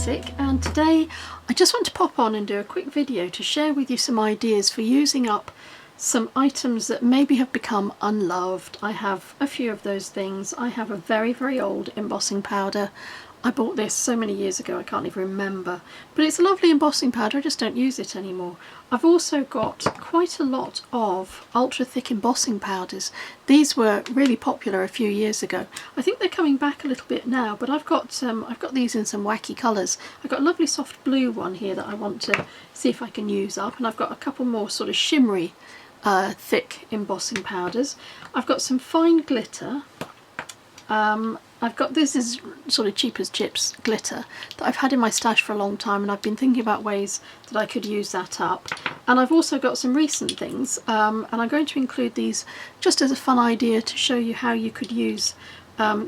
Basic, and today I just want to pop on and do a quick video to share with you some ideas for using up some items that maybe have become unloved. I have a few of those things. I have a very old embossing powder. I bought this so many years ago I can't even remember, but it's a lovely embossing powder, I just don't use it anymore. I've also got quite a lot of ultra thick embossing powders. These were really popular a few years ago. I think they're coming back a little bit now, but I've got these in some wacky colours. I've got a lovely soft blue one here that I want to see if I can use up, and I've got a couple more sort of shimmery thick embossing powders. I've got some fine glitter. This is sort of cheap as chips glitter that I've had in my stash for a long time, and I've been thinking about ways that I could use that up. And I've also got some recent things, and I'm going to include these just as a fun idea to show you how you could use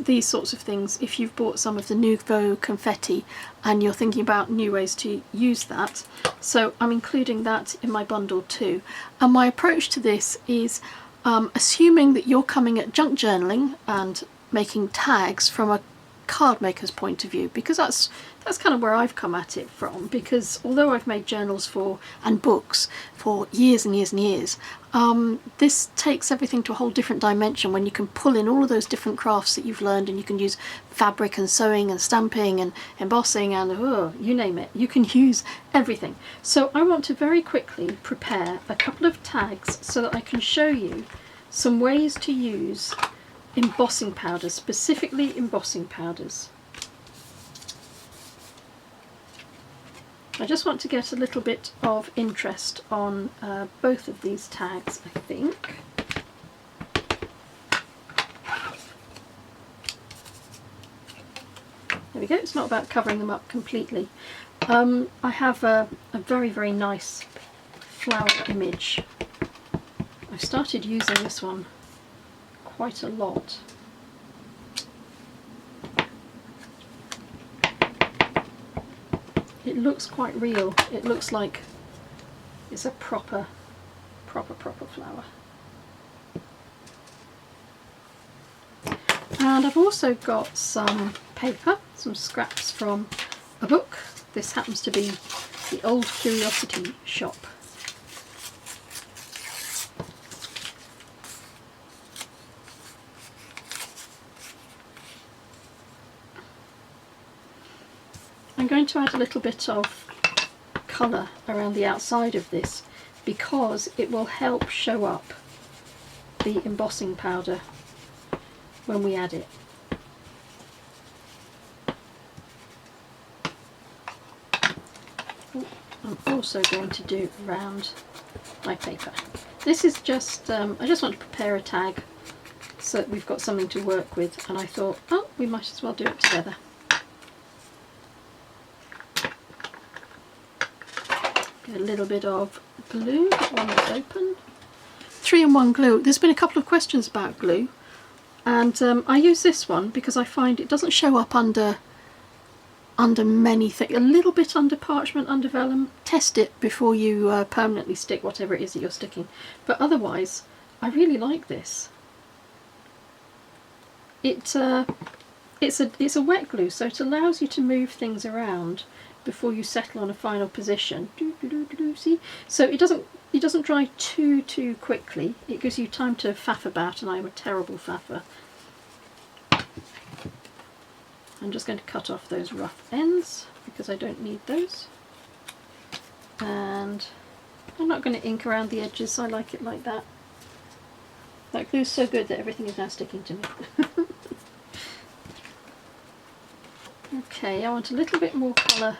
these sorts of things if you've bought some of the Nouveau confetti and you're thinking about new ways to use that. So I'm including that in my bundle too. And my approach to this is assuming that you're coming at junk journaling and making tags from a card maker's point of view, because that's kind of where I've come at it from. Because although I've made journals and books for years and years and years, this takes everything to a whole different dimension when you can pull in all of those different crafts that you've learned, and you can use fabric and sewing and stamping and embossing and you name it, you can use everything. So I want to very quickly prepare a couple of tags so that I can show you some ways to use embossing powders, specifically embossing powders. I just want to get a little bit of interest on both of these tags, I think. There we go, it's not about covering them up completely. I have a very nice flower image. I've started using this one quite a lot. It looks quite real. It looks like it's a proper flower. And I've also got some paper, some scraps from a book. This happens to be The Old Curiosity Shop. I'm going to add a little bit of colour around the outside of this because it will help show up the embossing powder when we add it. I'm also going to do around my paper. This is just, I just want to prepare a tag so that we've got something to work with, and I thought, oh, we might as well do it together. A little bit of glue, one that's open. 3-in-1 glue. There's been a couple of questions about glue, and I use this one because I find it doesn't show up under many things. A little bit under parchment, under vellum. Test it before you permanently stick whatever it is that you're sticking. But otherwise, I really like this. It's a wet glue, so it allows you to move things around before you settle on a final position. See? So it doesn't dry too quickly. It gives you time to faff about, and I'm a terrible faffer. I'm just going to cut off those rough ends because I don't need those. And I'm not going to ink around the edges, I like it like that. That glue's so good that everything is now sticking to me. Okay, I want a little bit more colour,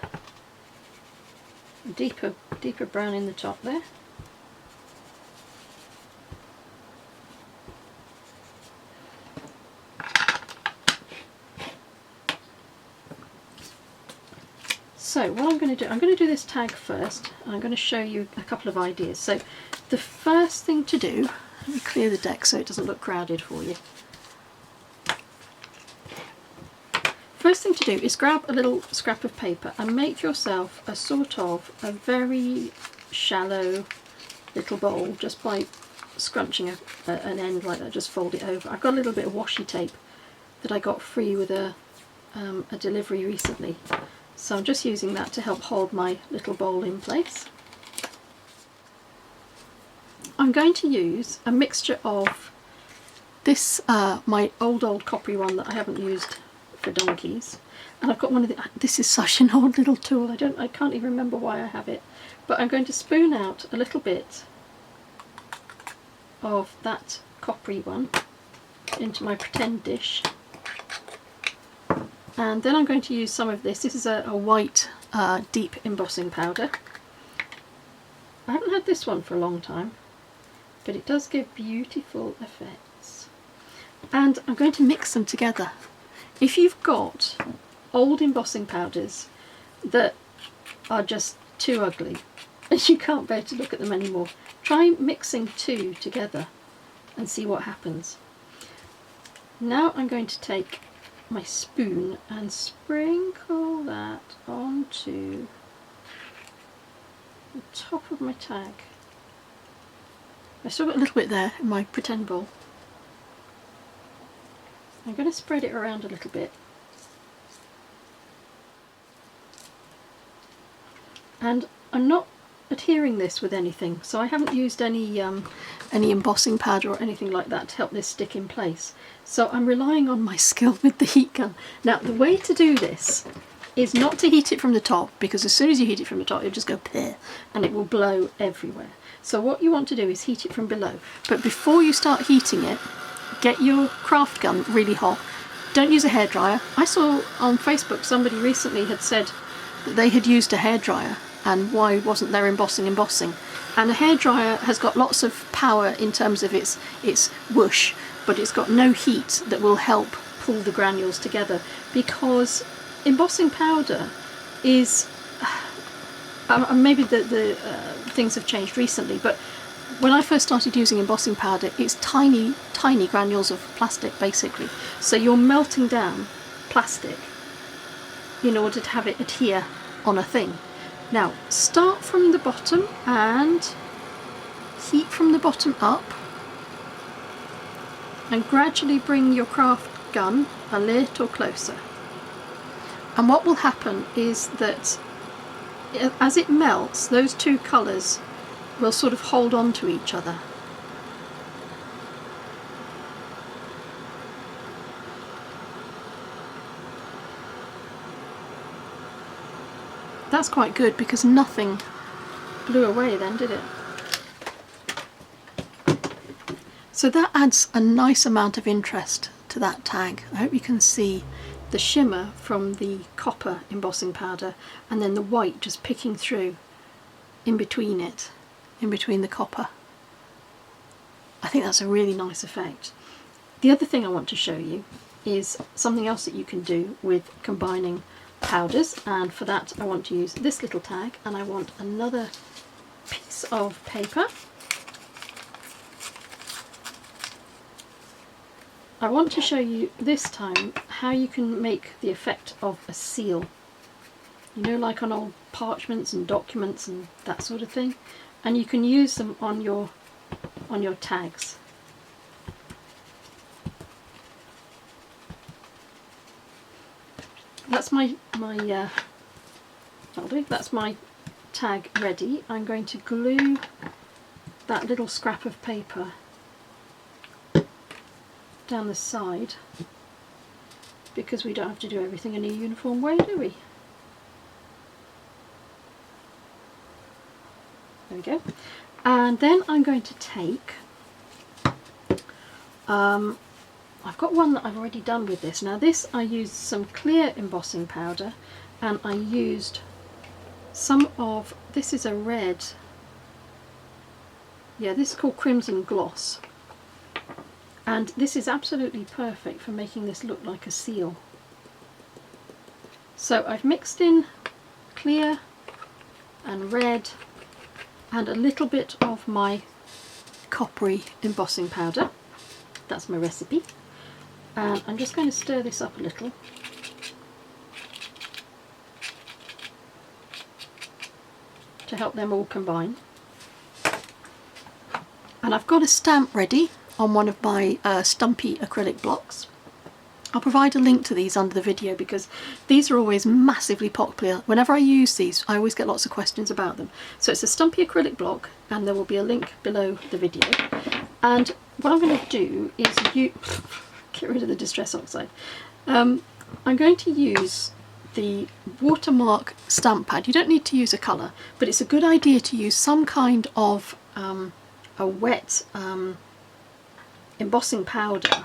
deeper brown in the top there. So what I'm going to do this tag first, and I'm going to show you a couple of ideas. So the first thing to do, let me clear the deck so it doesn't look crowded for you. First thing to do is grab a little scrap of paper and make yourself a sort of a very shallow little bowl just by scrunching an end like that. Just fold it over. I've got a little bit of washi tape that I got free with a delivery recently, So I'm just using that to help hold my little bowl in place. I'm going to use a mixture of this, my old coppery one that I haven't used for donkeys, and I've got one of the, this is such an old little tool, I can't even remember why I have it, but I'm going to spoon out a little bit of that coppery one into my pretend dish, and then I'm going to use some of this. This is a white deep embossing powder. I haven't had this one for a long time, but it does give beautiful effects. And I'm going to mix them together. If you've got old embossing powders that are just too ugly and you can't bear to look at them anymore, try mixing two together and see what happens. Now I'm going to take my spoon and sprinkle that onto the top of my tag. I still got a little bit there in my pretend bowl. I'm going to spread it around a little bit. And I'm not adhering this with anything, so I haven't used any embossing powder or anything like that to help this stick in place. So I'm relying on my skill with the heat gun. Now the way to do this is not to heat it from the top, because as soon as you heat it from the top it'll just go pleh and it will blow everywhere. So what you want to do is heat it from below. But before you start heating it, get your craft gun really hot. Don't use a hairdryer. I saw on Facebook somebody recently had said that they had used a hairdryer and why wasn't there embossing. And a hairdryer has got lots of power in terms of its whoosh, but it's got no heat that will help pull the granules together, because embossing powder is maybe the things have changed recently, but when I first started using embossing powder, it's tiny granules of plastic basically. So you're melting down plastic in order to have it adhere on a thing. Now start from the bottom and heat from the bottom up, and gradually bring your craft gun a little closer. And what will happen is that as it melts, those two colours will sort of hold on to each other. That's quite good, because nothing blew away then, did it? So that adds a nice amount of interest to that tag. I hope you can see the shimmer from the copper embossing powder and then the white just picking through in between it, in between the copper. I think that's a really nice effect. The other thing I want to show you is something else that you can do with combining powders, and for that I want to use this little tag, and I want another piece of paper. I want to show you this time how you can make the effect of a seal. You know, like on old parchments and documents and that sort of thing, and you can use them on your tags. That's that'll do. That's my tag ready. I'm going to glue that little scrap of paper down the side, because we don't have to do everything in a uniform way, do we? There we go. And then I'm going to take I've got one that I've already done with this. Now this, I used some clear embossing powder, and I used some of, this is a red, yeah, this is called Crimson Gloss, and this is absolutely perfect for making this look like a seal. So I've mixed in clear and red and a little bit of my coppery embossing powder. That's my recipe. And I'm just going to stir this up a little. To help them all combine. And I've got a stamp ready on one of my stumpy acrylic blocks. I'll provide a link to these under the video because these are always massively popular. Whenever I use these, I always get lots of questions about them. So it's a stumpy acrylic block, and there will be a link below the video. And what I'm going to do is get rid of the Distress Oxide. I'm going to use the watermark stamp pad. You don't need to use a colour, but it's a good idea to use some kind of a wet embossing powder,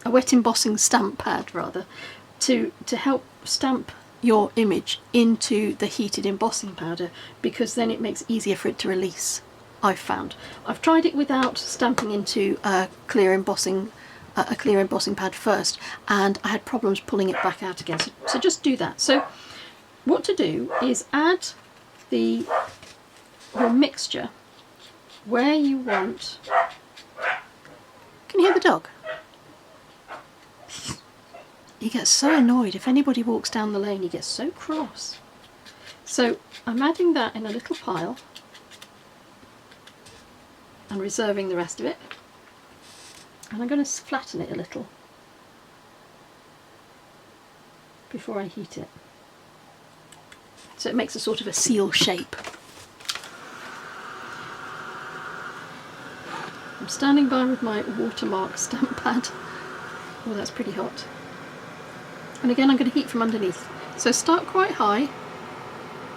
a wet embossing stamp pad rather, to help stamp your image into the heated embossing powder, because then it makes it easier for it to release, I've found. I've tried it without stamping into a clear embossing pad first, and I had problems pulling it back out again, so just do that. So what to do is add your mixture where you want. Can you hear the dog? He gets so annoyed if anybody walks down the lane. He gets so cross. So I'm adding that in a little pile and reserving the rest of it. And I'm going to flatten it a little before I heat it, so it makes a sort of a seal shape. I'm standing by with my watermark stamp pad. Oh, that's pretty hot. And again, I'm going to heat from underneath. So start quite high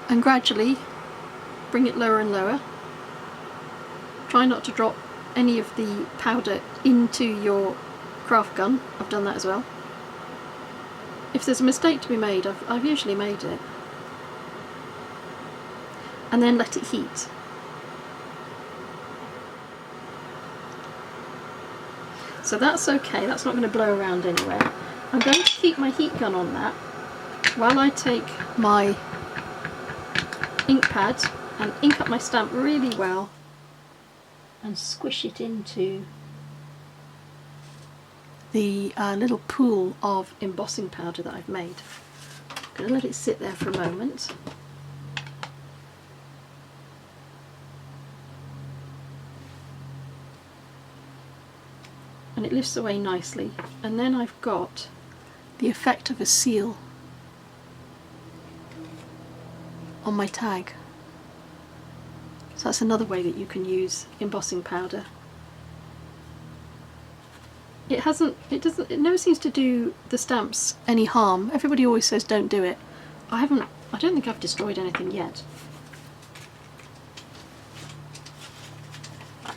and gradually bring it lower and lower. Try not to drop any of the powder into your craft gun. I've done that as well. If there's a mistake to be made, I've usually made it. And then let it heat. So that's okay, that's not going to blow around anywhere. I'm going to keep my heat gun on that while I take my ink pad and ink up my stamp really well and squish it into the little pool of embossing powder that I've made. I'm going to let it sit there for a moment. And it lifts away nicely, and then I've got the effect of a seal on my tag. So that's another way that you can use embossing powder. It never seems to do the stamps any harm. Everybody always says don't do it. I don't think I've destroyed anything yet.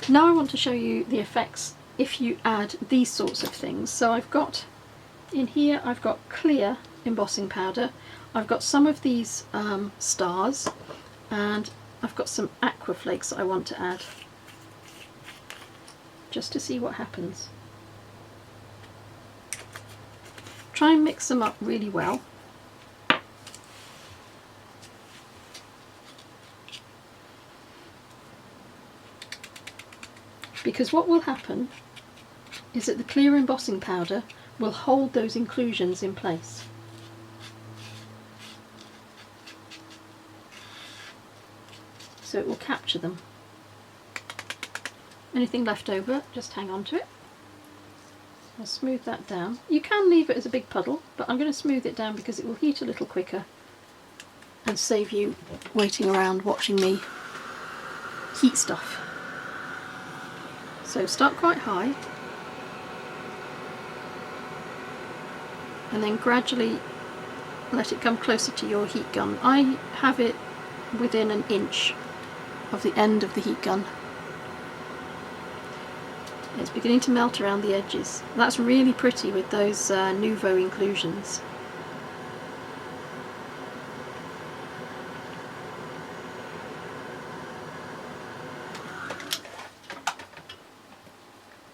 Now I want to show you the effects if you add these sorts of things. So I've got in here, I've got clear embossing powder, I've got some of these stars, and I've got some aqua flakes that I want to add, just to see what happens. Try and mix them up really well. Because what will happen is that the clear embossing powder will hold those inclusions in place. So it will capture them. Anything left over, just hang on to it. I'll smooth that down. You can leave it as a big puddle, but I'm going to smooth it down because it will heat a little quicker and save you waiting around watching me heat stuff. So start quite high and then gradually let it come closer to your heat gun. I have it within an inch of the end of the heat gun. It's beginning to melt around the edges. That's really pretty with those Nouveau inclusions.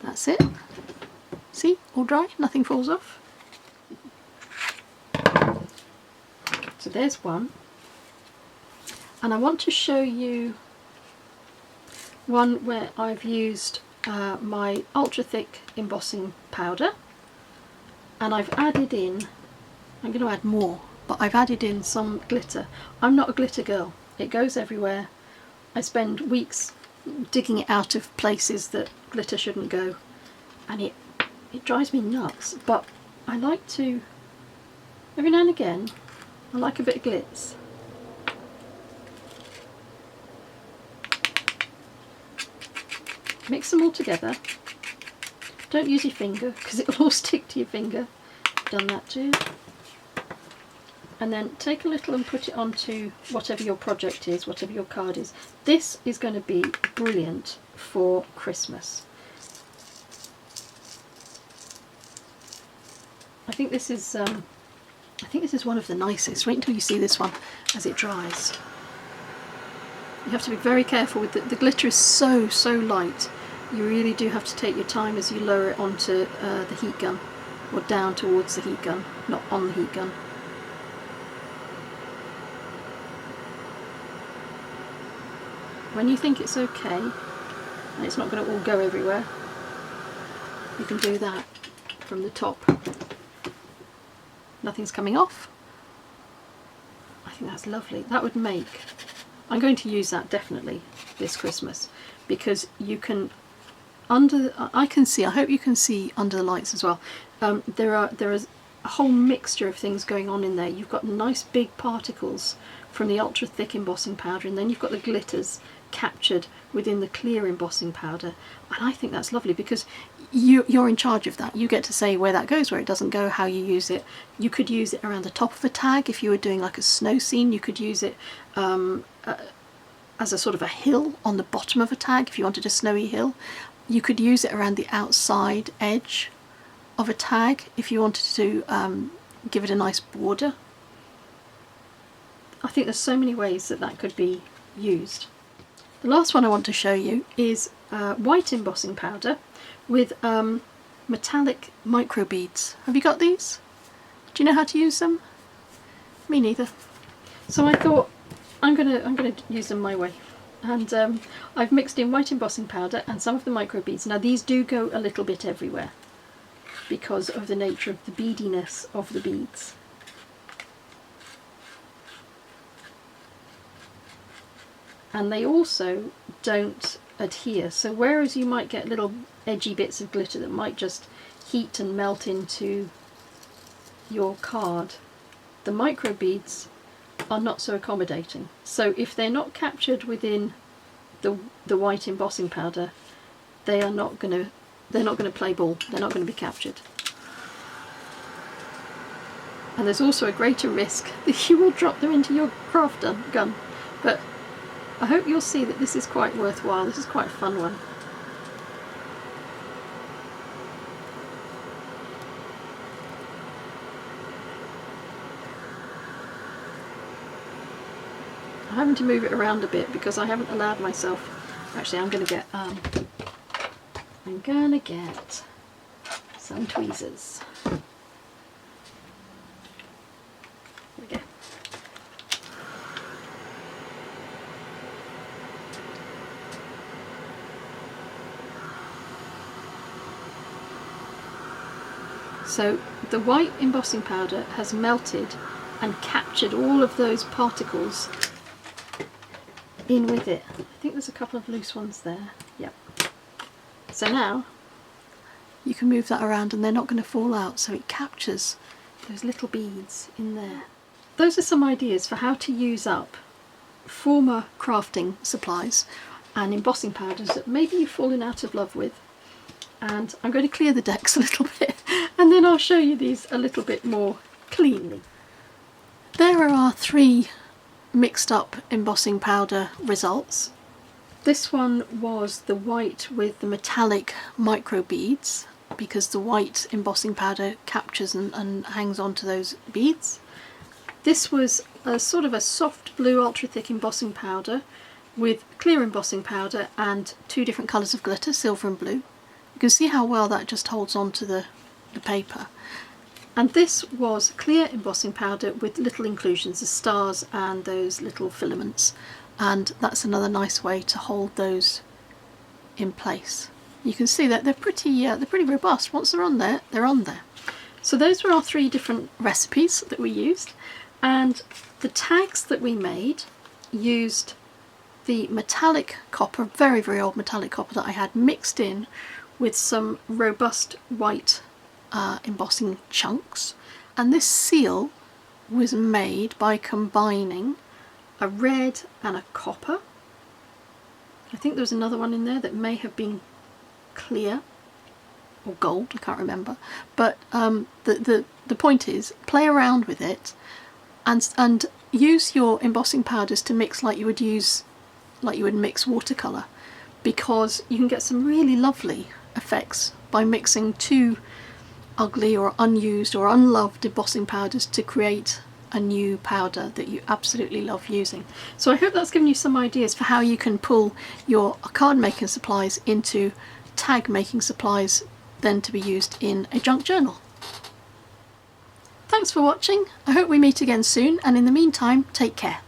That's it. See, all dry, nothing falls off. So there's one. And I want to show you one where I've used my ultra thick embossing powder, and I've added in, I'm going to add more, but I've added in some glitter. I'm not a glitter girl, it goes everywhere. I spend weeks digging it out of places that glitter shouldn't go, and it drives me nuts, but I like to, every now and again, I like a bit of glitz. Mix them all together. Don't use your finger because it will all stick to your finger. Done that too. And then take a little and put it onto whatever your project is, whatever your card is. This is going to be brilliant for Christmas. I think this is one of the nicest. Wait until you see this one as it dries. You have to be very careful with the glitter is so light. You really do have to take your time as you lower it onto the heat gun, or down towards the heat gun, not on the heat gun. When you think it's okay and it's not going to all go everywhere, you can do that from the top. Nothing's coming off. I think that's lovely. That would make, I'm going to use that definitely this Christmas, because you can, I can see, I hope you can see under the lights as well, there is a whole mixture of things going on in there. You've got nice big particles from the ultra thick embossing powder, and then you've got the glitters captured within the clear embossing powder, and I think that's lovely because you're in charge of that. You get to say where that goes, where it doesn't go, how you use it. You could use it around the top of a tag if you were doing like a snow scene. You could use it as a sort of a hill on the bottom of a tag if you wanted a snowy hill. You could use it around the outside edge of a tag if you wanted to give it a nice border. I think there's so many ways that that could be used. The last one I want to show you is white embossing powder with metallic microbeads. Have you got these? Do you know how to use them? Me neither. So I thought I'm gonna use them my way, and I've mixed in white embossing powder and some of the microbeads. Now these do go a little bit everywhere because of the nature of the beadiness of the beads. And they also don't adhere, so whereas you might get little edgy bits of glitter that might just heat and melt into your card, the microbeads are not so accommodating. So if they're not captured within the white embossing powder, they're not going to play ball. They're not going to be captured. And there's also a greater risk that you will drop them into your craft gun. But I hope you'll see that this is quite worthwhile. This is quite a fun one. I'm having to move it around a bit because I haven't allowed myself. Actually, I'm gonna get some tweezers. There we go. So the white embossing powder has melted and captured all of those particles in with it. I think there's a couple of loose ones there. Yep. So now you can move that around and they're not going to fall out, so it captures those little beads in there. Those are some ideas for how to use up former crafting supplies and embossing powders that maybe you've fallen out of love with. And I'm going to clear the decks a little bit and then I'll show you these a little bit more cleanly. There are our three mixed up embossing powder results. This one was the white with the metallic micro beads, because the white embossing powder captures and hangs onto those beads. This was a sort of a soft blue ultra thick embossing powder with clear embossing powder and two different colours of glitter, silver and blue. You can see how well that just holds onto the paper. And this was clear embossing powder with little inclusions, the stars and those little filaments, and that's another nice way to hold those in place. You can see that they're pretty robust. Once they're on there, they're on there. So those were our three different recipes that we used, and the tags that we made used the metallic copper, very old metallic copper that I had mixed in with some robust white embossing chunks, and this seal was made by combining a red and a copper. I think there was another one in there that may have been clear or gold, I can't remember, but the point is, play around with it and use your embossing powders to mix like you would mix watercolour, because you can get some really lovely effects by mixing two ugly or unused or unloved embossing powders to create a new powder that you absolutely love using. So I hope that's given you some ideas for how you can pull your card making supplies into tag making supplies, then to be used in a junk journal. Thanks for watching. I hope we meet again soon, and in the meantime, take care.